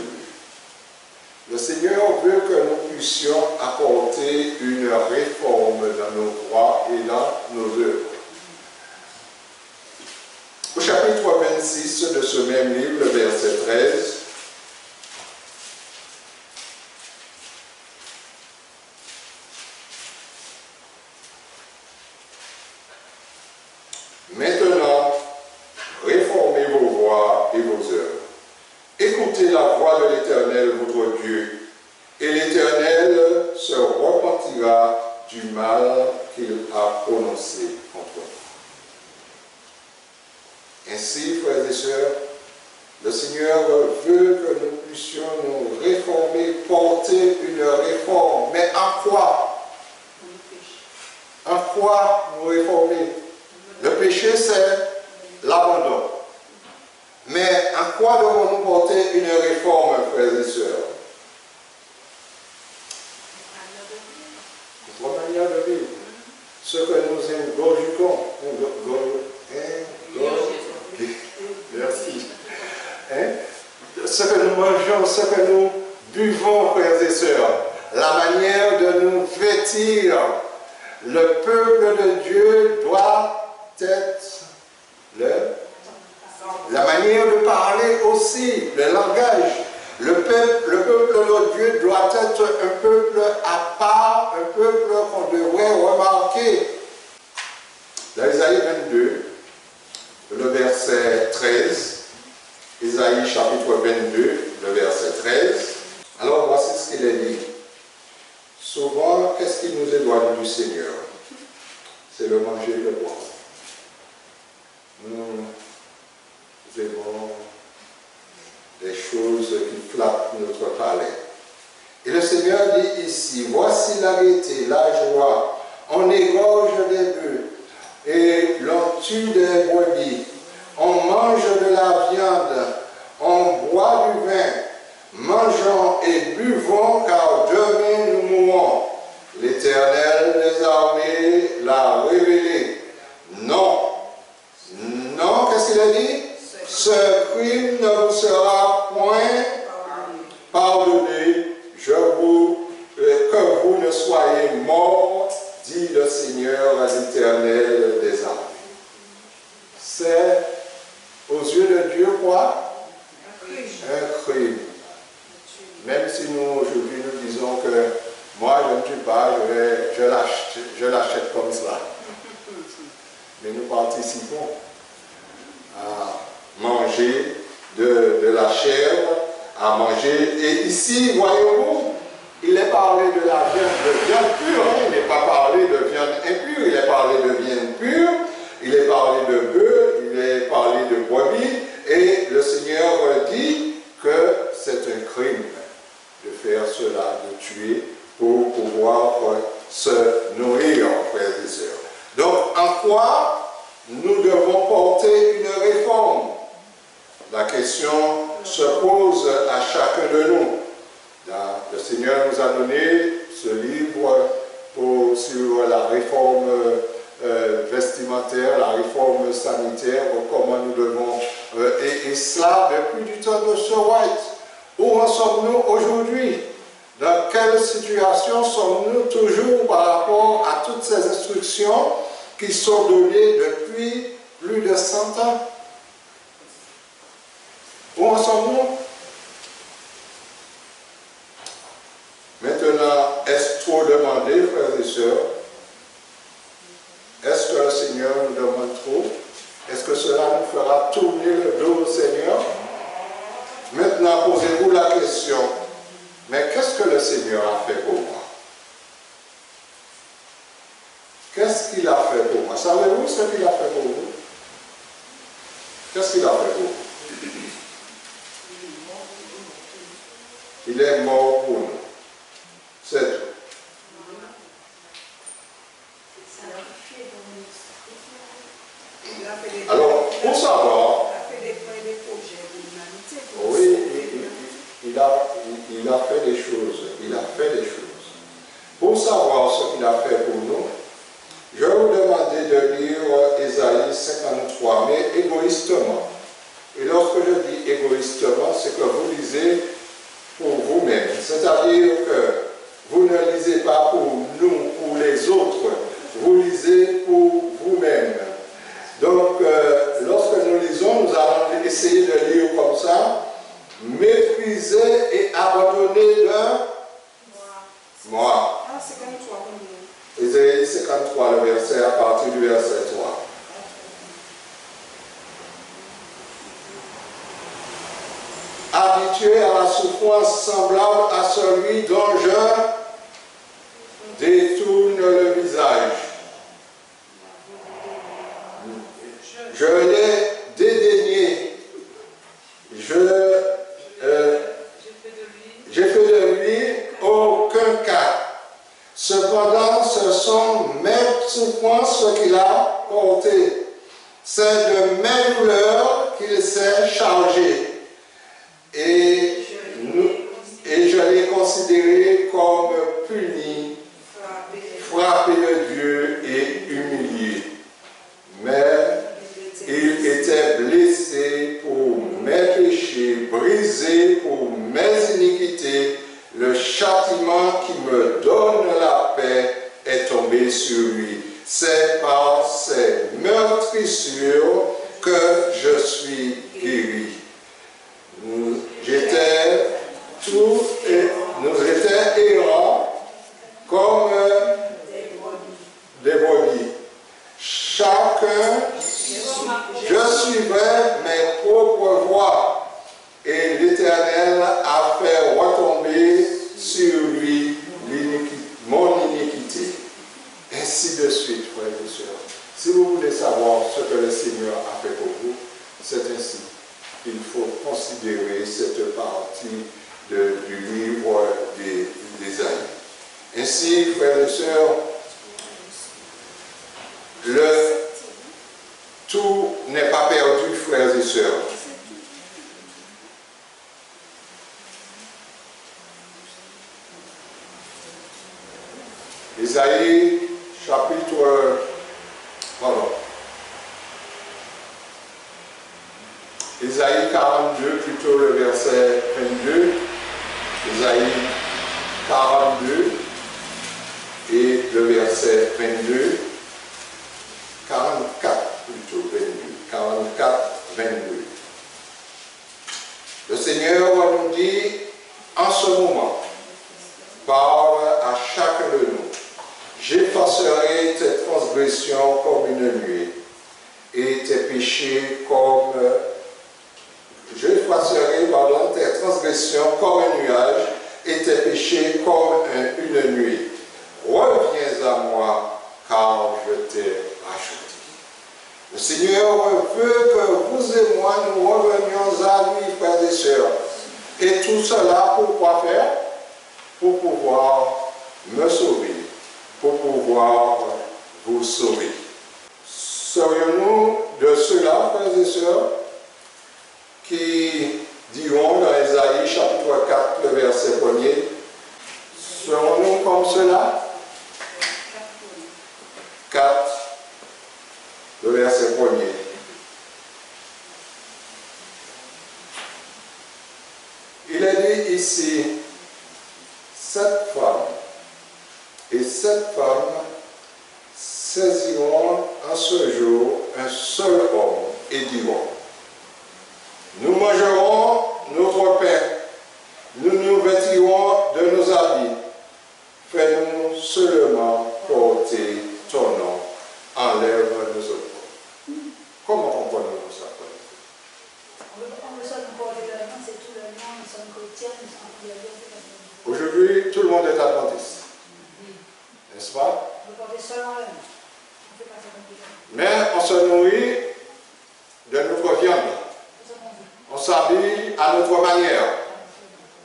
Le Seigneur veut que nous puissions apporter une réforme dans nos voies et dans nos œuvres. Au chapitre 26 de ce même livre, le verset 13, maintenant, réformez vos voies et vos œuvres. Écoutez la voix de l'Éternel, votre Dieu, et l'Éternel se repentira du mal qu'il a prononcé contre vous. Ainsi, frères et sœurs, le Seigneur veut que nous puissions nous réformer, porter une réforme. Mais à quoi? doit nous réformer. Le péché, c'est l'abandon. Mais en quoi devons-nous porter une réforme, frères et sœurs? Notre manière de vivre. Ce que nous ingurgitons. Merci. Ce que nous mangeons, ce que nous buvons, frères et sœurs. La manière de nous vêtir. Le peuple de Dieu doit être la manière de parler aussi, le langage. Le peuple de Dieu doit être un peuple à part, un peuple qu'on devrait remarquer. Dans Isaïe 22, le verset 13, Isaïe chapitre 22, le verset 13. Alors voici ce qu'il est dit. Souvent, qu'est-ce qui nous éloigne du Seigneur? C'est le manger et le boire. Nous aimons des choses qui flattent notre palais. Et le Seigneur dit ici, voici la gaieté, la joie, on égorge des bœufs et l'on tue des brebis, on mange de la viande, on boit du vin, mangeons et buvons car demain nous mourrons. L'Éternel des armées l'a révélé. Non. Non, qu'est-ce qu'il a dit? Ce crime ne vous sera point pardonné, que vous ne soyez morts, dit le Seigneur à l'Éternel des armées. C'est aux yeux de Dieu quoi? Un crime. Même si nous aujourd'hui nous disons que moi je ne tue pas, je l'achète comme cela. Mais nous participons à manger de la chair, à manger. Et ici, voyez-vous, il est parlé de la viande pure, hein? Il n'est pas parlé de viande impure, il est parlé de viande pure, il est parlé de bœuf, il est parlé de brebis, et le Seigneur dit que c'est un crime de faire cela, de tuer pour pouvoir se nourrir, frères et sœurs. Donc, en quoi nous devons porter une réforme? La question se pose à chacun de nous. Le Seigneur nous a donné ce livre sur la réforme vestimentaire, la réforme sanitaire, comment nous devons... et cela depuis du temps de Sir White. Où en sommes-nous aujourd'hui? Dans quelle situation sommes-nous toujours par rapport à toutes ces instructions qui sont données depuis plus de 100 ans? Où en sommes-nous? Maintenant, est-ce trop demandé, frères et sœurs? Est-ce que le Seigneur nous demande trop? Est-ce que cela nous fera tourner le dos au Seigneur? Maintenant, posez-vous la question, mais qu'est-ce que le Seigneur a fait pour moi? Qu'est-ce qu'il a fait pour moi? Savez-vous ce qu'il a fait pour vous? Qu'est-ce qu'il a fait pour vous? Il est mort pour nous. C'est tout. Alors, pour savoir, oui, il a fait des choses. Il a fait des choses. Pour savoir ce qu'il a fait pour nous, je vais vous demander de lire Ésaïe 53, mais égoïstement. Et lorsque je dis égoïstement, c'est que vous lisez pour vous-même. C'est-à-dire que vous ne lisez pas pour nous, pour les autres. Vous lisez pour vous-même. Donc, lorsque nous lisons, nous allons essayer de lire comme ça. Mépriser et abandonner de moi. Ésaïe 53, le verset, à partir du verset 3. Habitué à la souffrance semblable à celui dont je détourne le visage. Je l'ai dédaigné. J'ai fait de lui aucun cas. Cependant, ce sont mes souffrances ce qu'il a porté. C'est de mes douleurs qu'il s'est chargé. Et je l'ai considéré comme puni, frappé de Dieu et humilié. Mais il était blessé pour mes péchés, brisé pour mes iniquités. Le châtiment qui me donne la paix est tombé sur lui. C'est par ses meurtrissures que je suis guéri. Nous étions errants comme des brebis. Chacun, je suivais mes propres voies, et l'Éternel a fait retomber sur lui mon iniquité. Ainsi de suite, frères et sœurs. Si vous voulez savoir ce que le Seigneur a fait pour vous, c'est ainsi. Il faut considérer cette partie du livre d'Ésaïe. Ainsi, frères et sœurs, tout n'est pas perdu, frères et sœurs. Ésaïe, Ésaïe 42, plutôt le verset 22. Ésaïe 42 et le verset 22. 44 plutôt, 22. 44, 22. Le Seigneur nous dit en ce moment, parle à chacun de nous. J'effacerai tes transgressions comme une nuée et tes péchés comme... J'effacerai, tes transgressions comme un nuage et tes péchés comme une nuée. Reviens à moi, car je t'ai racheté. Le Seigneur veut que vous et moi nous revenions à lui, frères et sœurs. Et tout cela, pour quoi faire? Pour pouvoir me sauver, pour pouvoir vous sauver. Serions-nous de ceux-là, frères et sœurs, qui diront dans Ésaïe chapitre 4, le verset 1er, serons-nous comme cela? 4, le verset 1er. Il est dit ici, cette femme et cette femme saisiront en ce jour un seul homme et diront, nous mangerons notre pain, nous nous vêtirons de nos habits, fais-nous seulement porter ton nom, enlève nos autres. Comment comprenons-nous ça? Aujourd'hui, tout le monde est adventiste. N'est-ce pas? Mais on se nourrit de notre viande. On s'habille à notre manière.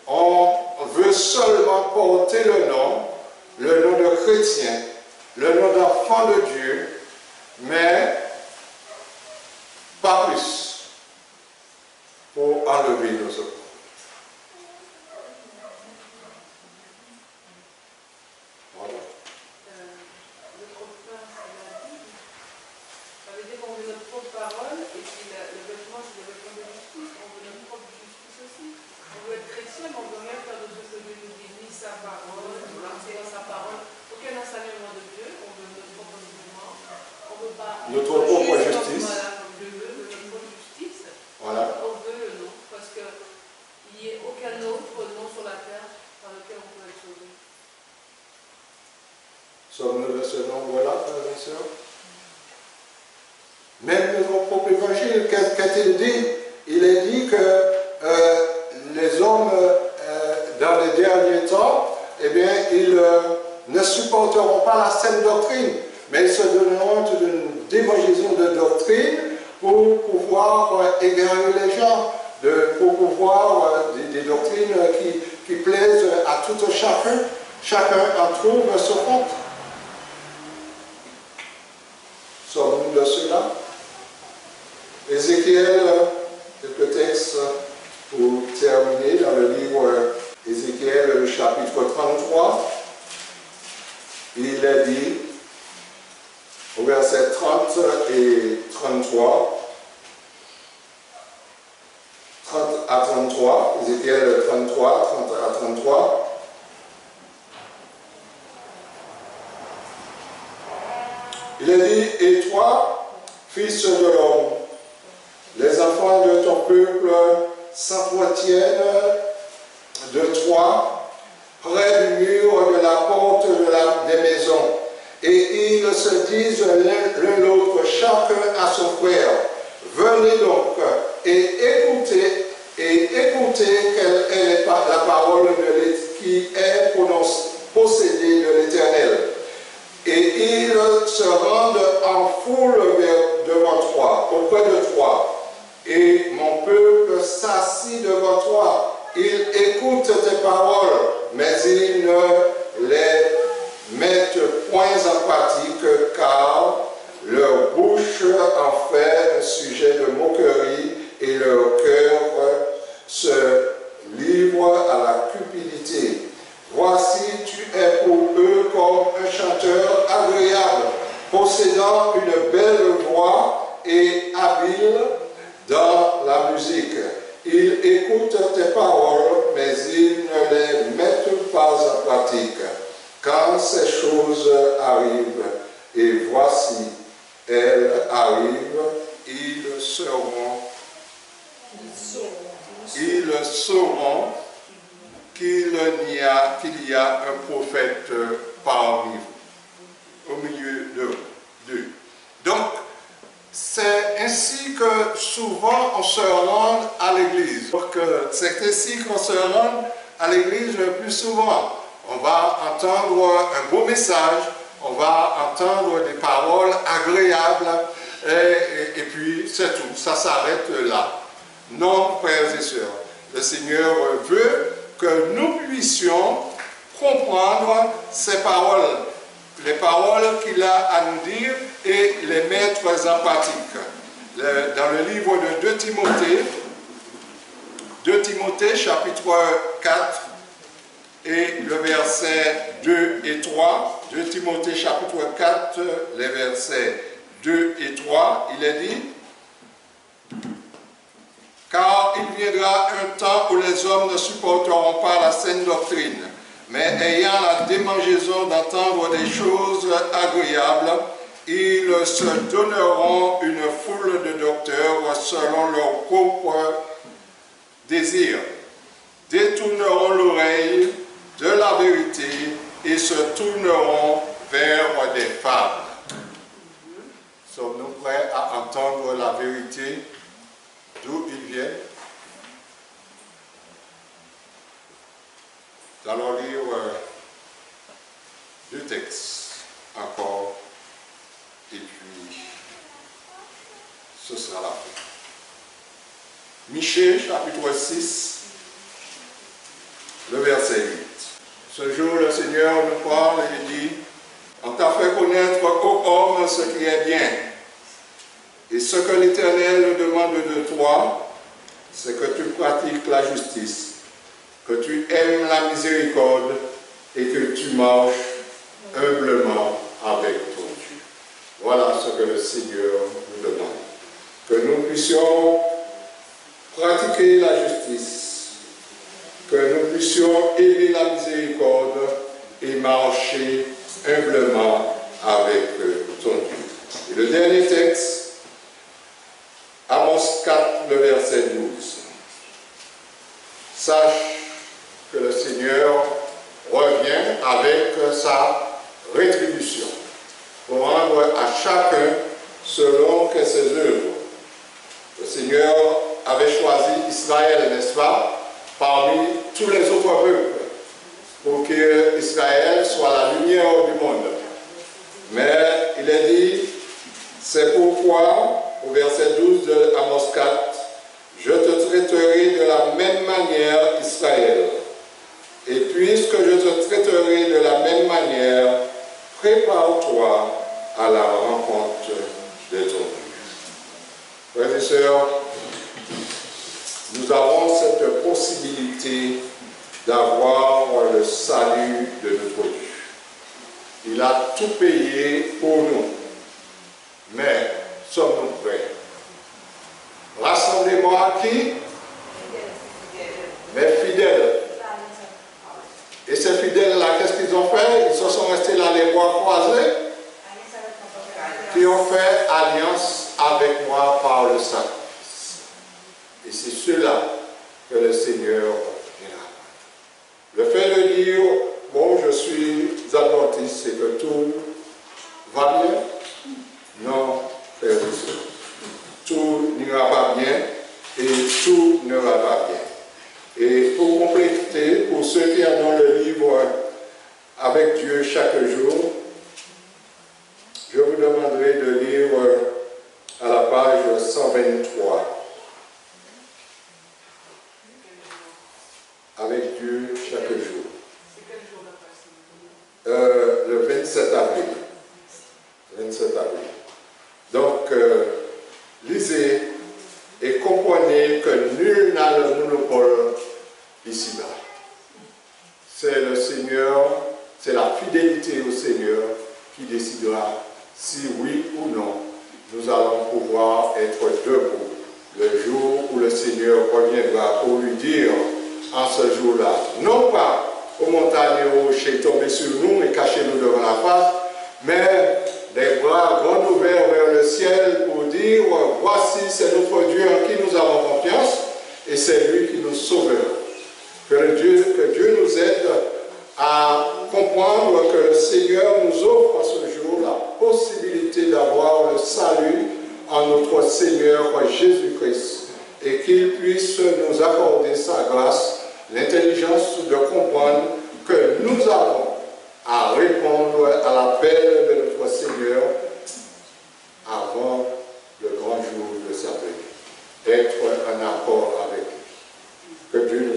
On veut seulement porter le nom de chrétien, le nom d'enfant de Dieu, mais pas plus pour enlever nos autres. Notre propre justice. Voilà. On veut le nom, parce qu'il n'y ait aucun autre nom sur la terre par lequel on peut être sauvé. Sommes-nous de ce nombre-là, frères et sœurs? Même notre propre évangile, qu'a-t-il dit? Il est dit que les hommes, dans les derniers temps, eh bien, ils ne supporteront pas la saine doctrine, mais ils se donneront une démagisation de doctrine pour pouvoir égarer les gens, pour pouvoir des doctrines qui plaisent à tout chacun. Chacun en trouve son compte. cela. Ézéchiel, quelques textes pour terminer dans le livre Ézéchiel, le chapitre 33. Il est dit au verset 30 et 33, 30 à 33, Ézéchiel 33, 30 à 33. Il est dit, et toi, fils de l'homme, les enfants de ton peuple s'entretiennent de toi près du mur de la porte des maisons, et ils se disent l'un l'autre, chacun à son frère, venez donc et écoutez quelle est la parole qui est possédée de l'Éternel. Et ils se rendent en foule devant toi, auprès de toi. Et mon peuple s'assit devant toi. Ils écoutent tes paroles, mais ils ne les mettent point en pratique, car leur bouche en fait un sujet de moquerie et leur cœur se livre à la cupidité. Voici, tu es pour eux comme un chanteur agréable, possédant une belle voix et habile dans la musique. Ils écoutent tes paroles, mais ils ne les mettent pas en pratique. Quand ces choses arrivent, et voici, elles arrivent, ils sauront qu'il y a un prophète parmi vous, au milieu d'eux. Donc, c'est ainsi que souvent on se rend à l'église. Donc, c'est ainsi qu'on se rend à l'église le plus souvent. On va entendre un beau message, on va entendre des paroles agréables, et puis c'est tout, ça s'arrête là. Non, frères et sœurs, le Seigneur veut que nous puissions comprendre ces paroles, les paroles qu'il a à nous dire et les mettre en pratique. Dans le livre de 2 Timothée chapitre 4 et le verset 2 et 3, 2 Timothée chapitre 4, les versets 2 et 3, il est dit: car il viendra un temps où les hommes ne supporteront pas la saine doctrine, mais ayant la démangeaison d'entendre des choses agréables, ils se donneront une foule de docteurs selon leur propre désir, détourneront l'oreille de la vérité et se tourneront vers des fables. Sommes-nous prêts à entendre la vérité? D'où ils viennent? Nous allons lire 2 textes encore, et puis ce sera la fin. Michée, chapitre 6, le verset 8. Ce jour, le Seigneur nous parle et dit: on t'a fait connaître, ô homme, ce qui est bien. Et ce que l'Éternel demande de toi, c'est que tu pratiques la justice, que tu aimes la miséricorde et que tu marches humblement avec ton Dieu. Voilà ce que le Seigneur nous demande. Que nous puissions pratiquer la justice, que nous puissions aimer la miséricorde et marcher humblement avec ton Dieu. Et le dernier texte, Amos 4, le verset 12. Sache que le Seigneur revient avec sa rétribution pour rendre à chacun selon que ses œuvres. Le Seigneur avait choisi Israël, n'est-ce pas, parmi tous les autres peuples, pour que Israël soit la lumière du monde. Mais il est dit, c'est pourquoi, au verset 12 de Amos 4, je te traiterai de la même manière, Israël. Et puisque je te traiterai de la même manière, prépare-toi à la rencontre de ton Dieu. Frères et sœurs, nous avons cette possibilité d'avoir le salut de notre Dieu. Il a tout payé pour nous. Mais sommes-nous prêts? Rassemblement à qui? Mais fidèles. Et ces fidèles-là, qu'est-ce qu'ils ont fait? Ils se sont restés là les bras croisés, qui ont fait alliance avec moi par le sacrifice. Et c'est ceux-là que le Seigneur dira. Le fait de dire, bon, je suis adventiste, c'est que tout va bien. Non, frères et sœurs. Tout n'ira pas bien et tout ne va pas bien. Et pour compléter, pour ceux qui en ont le livre Avec Dieu chaque jour, je vous demanderai de lire à la page 123. Avec Dieu chaque jour. C'est quel jour d'après? Le 27 avril. 27 avril. Donc, lisez et comprenez que nul n'a le monopole ici-bas. C'est le Seigneur, c'est la fidélité au Seigneur qui décidera si oui ou non nous allons pouvoir être debout le jour où le Seigneur reviendra pour lui dire en ce jour-là, non pas aux montagnes et aux rochers tomber sur nous et cacher nous devant la face, mais des bras grands ouverts vers le ciel pour dire, voici c'est notre Dieu en qui nous avons confiance et c'est lui qui nous sauvera. Que Dieu nous aide à comprendre que le Seigneur nous offre à ce jour la possibilité d'avoir le salut en notre Seigneur Jésus-Christ et qu'il puisse nous accorder sa grâce, l'intelligence de comprendre que nous avons à répondre à l'appel de notre Seigneur avant le grand jour de sa venue. Être en accord avec lui. Que Dieu